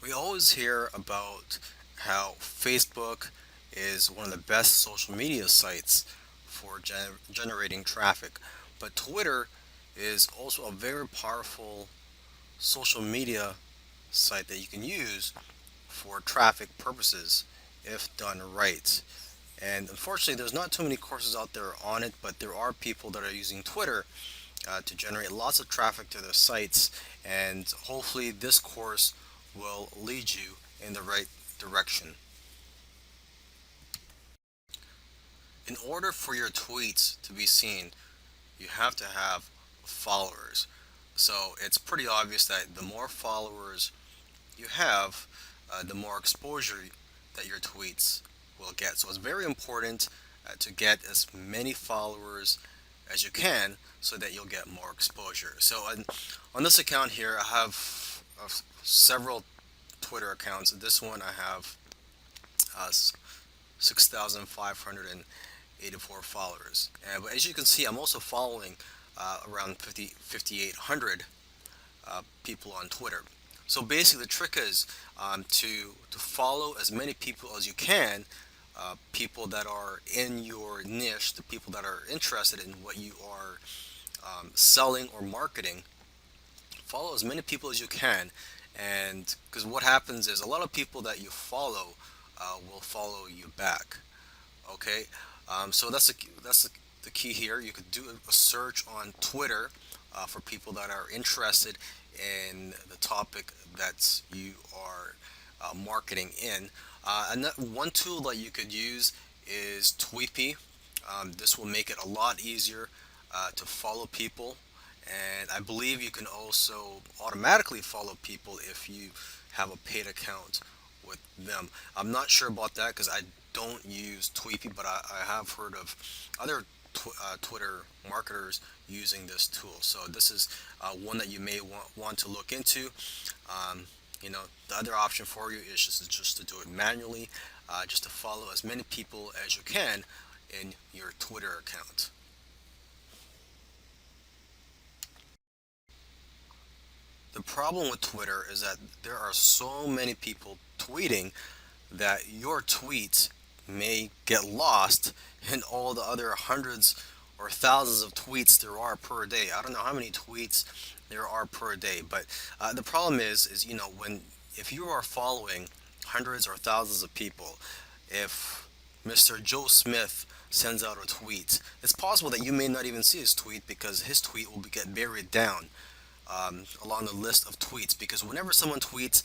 We always hear about how Facebook is one of the best social media sites for generating traffic, but Twitter is also a very powerful social media site that you can use for traffic purposes if done right. And unfortunately, there's not too many courses out there on it, but there are people that are using Twitter to generate lots of traffic to their sites, and hopefully, this course will lead you in the right direction. In order for your tweets to be seen, you have to have followers. So it's pretty obvious that the more followers you have, the more exposure that your tweets will get. So it's very important to get as many followers as you can so that you'll get more exposure. So on this account here, I have several Twitter accounts. This one I have 6,584 followers. And as you can see, I'm also following around 5,800 people on Twitter. So basically, the trick is to follow as many people as you can, people that are in your niche, the people that are interested in what you are selling or marketing. Follow as many people as you can, and because what happens is a lot of people that you follow will follow you back. Okay, so the key here. You could do a search on Twitter for people that are interested in the topic that you are marketing in. One tool that you could use is Tweepy. This will make it a lot easier to follow people, and I believe you can also automatically follow people if you have a paid account with them. I'm not sure about that because I don't use Tweepy, but I have heard of other Twitter marketers using this tool. So this is one that you may want to look into. Um, the other option for you is just to do it manually, just to follow as many people as you can in your Twitter account. The problem with Twitter is that there are so many people tweeting that your tweets may get lost in all the other hundreds or thousands of tweets there are per day. I don't know how many tweets there are per day, but the problem is when if you are following hundreds or thousands of people, if Mr. Joe Smith sends out a tweet, it's possible that you may not even see his tweet because his tweet will get buried down along the list of tweets. Because whenever someone tweets,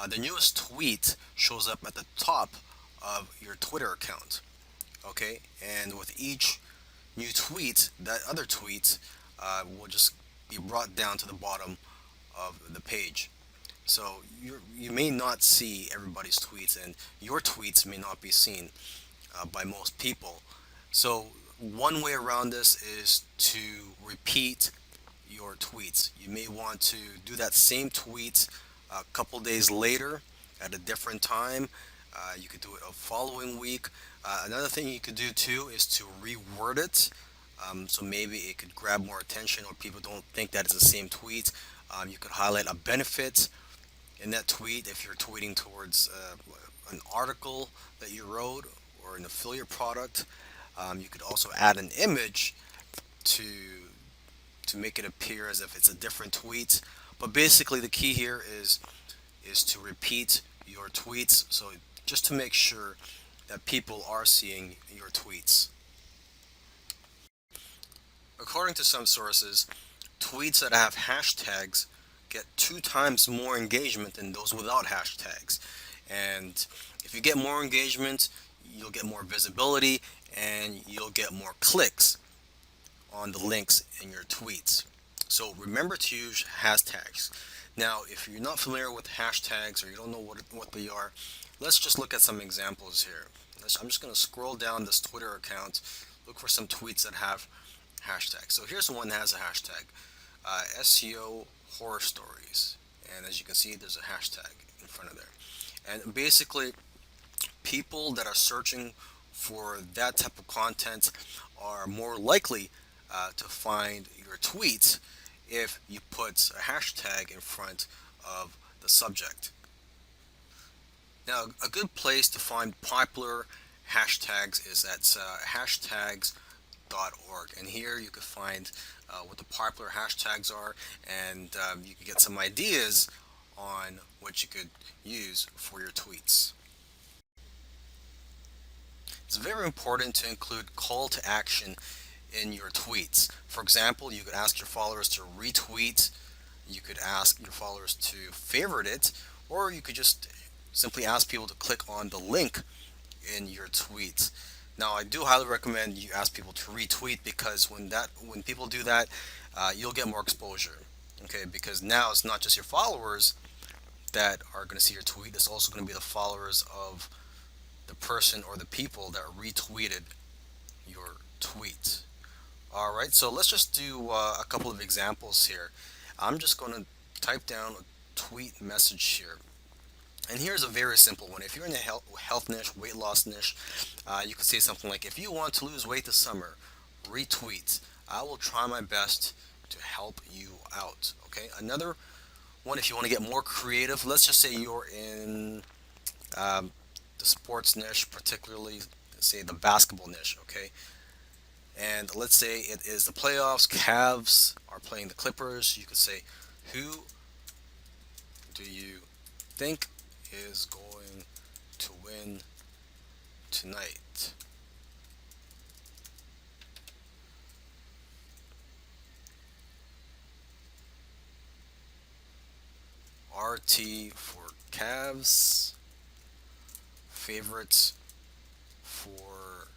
the newest tweet shows up at the top of your Twitter account. Okay, and with each new tweet, that other tweet will just be brought down to the bottom of the page. So you may not see everybody's tweets, and your tweets may not be seen by most people. So one way around this is to repeat your tweets. You may want to do that same tweet a couple days later at a different time. You could do it a following week. Another thing you could do too is to reword it. So maybe it could grab more attention or people don't think that it's the same tweet. You could highlight a benefit in that tweet if you're tweeting towards an article that you wrote or an affiliate product. You could also add an image to make it appear as if it's a different tweet. But basically, the key here is to repeat your tweets. So just to make sure that people are seeing your tweets. According to some sources, tweets that have hashtags get 2 times more engagement than those without hashtags. And if you get more engagement, you'll get more visibility and you'll get more clicks on the links in your tweets. So remember to use hashtags. Now, if you're not familiar with hashtags or you don't know what they are, let's just look at some examples here. I'm just going to scroll down this Twitter account, look for some tweets that have hashtags. So here's the one that has a hashtag, SEO horror stories. And as you can see, there's a hashtag in front of there. And basically, people that are searching for that type of content are more likely to find your tweets if you put a hashtag in front of the subject. Now, a good place to find popular hashtags is at hashtags.org, and here you can find what the popular hashtags are, and you can get some ideas on what you could use for your tweets. It's very important to include call to action in your tweets. For example, you could ask your followers to retweet, you could ask your followers to favorite it, or you could just simply ask people to click on the link in your tweet. Now, I do highly recommend you ask people to retweet because when people do that, you'll get more exposure. Okay, because now it's not just your followers that are going to see your tweet; it's also going to be the followers of the person or the people that retweeted your tweet. All right, so let's just do a couple of examples here. I'm just going to type down a tweet message here. And here's a very simple one. If you're in the health niche, weight loss niche, you could say something like, if you want to lose weight this summer, retweet. I will try my best to help you out. Okay, another one, if you want to get more creative, let's just say you're in um, the sports niche, particularly, say, the basketball niche. Okay, and let's say it is the playoffs, Cavs are playing the Clippers. You could say, who do you think is going to win tonight? RT for Cavs, favorites for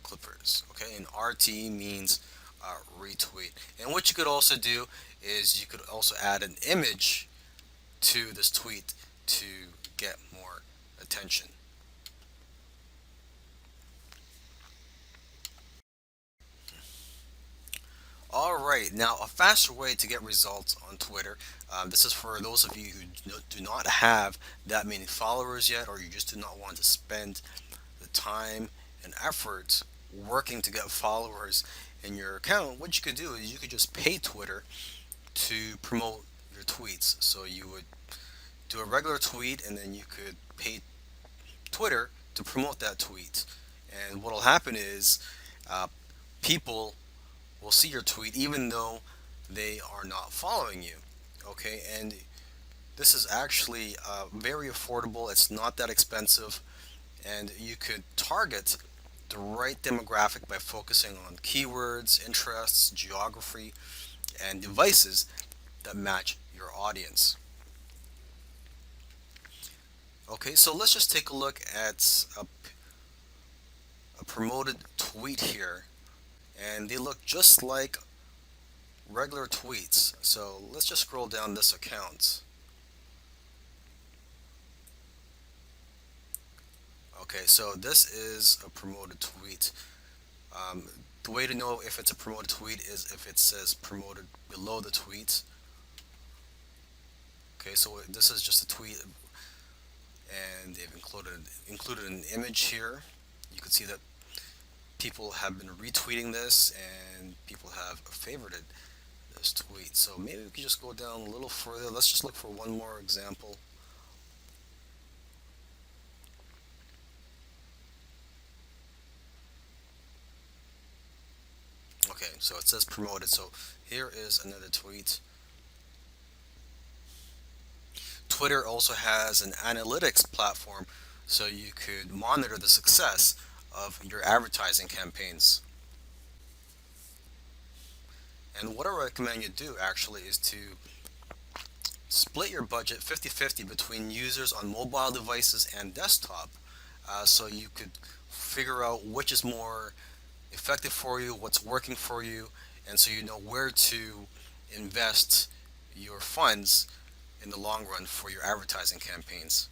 Clippers. Okay, and RT means retweet. And what you could also do is you could also add an image to this tweet to get more attention. All right, now a faster way to get results on Twitter. This is for those of you who do not have that many followers yet, or you just do not want to spend the time and effort working to get followers in your account. What you could do is you could just pay Twitter to promote your tweets. So you would do a regular tweet, and then you could pay Twitter to promote that tweet. And what will happen is uh, people will see your tweet even though they are not following you. Okay, and this is actually very affordable. It's not that expensive, and you could target the right demographic by focusing on keywords, interests, geography, and devices that match your audience. Okay, so let's just take a look at a promoted tweet here, and they look just like regular tweets. So let's just scroll down this account. Okay, so this is a promoted tweet. Um, the way to know if it's a promoted tweet is if it says promoted below the tweet. Okay, so this is just a tweet, and they've included an image here. You can see that people have been retweeting this, and people have favorited this tweet. So maybe we could just go down a little further. Let's just look for one more example. Okay, so it says promoted. So here is another tweet. Twitter also has an analytics platform so you could monitor the success of your advertising campaigns. And what I recommend you do actually is to split your budget 50-50 between users on mobile devices and desktop, so you could figure out which is more effective for you, what's working for you, and so you know where to invest your funds in the long run for your advertising campaigns.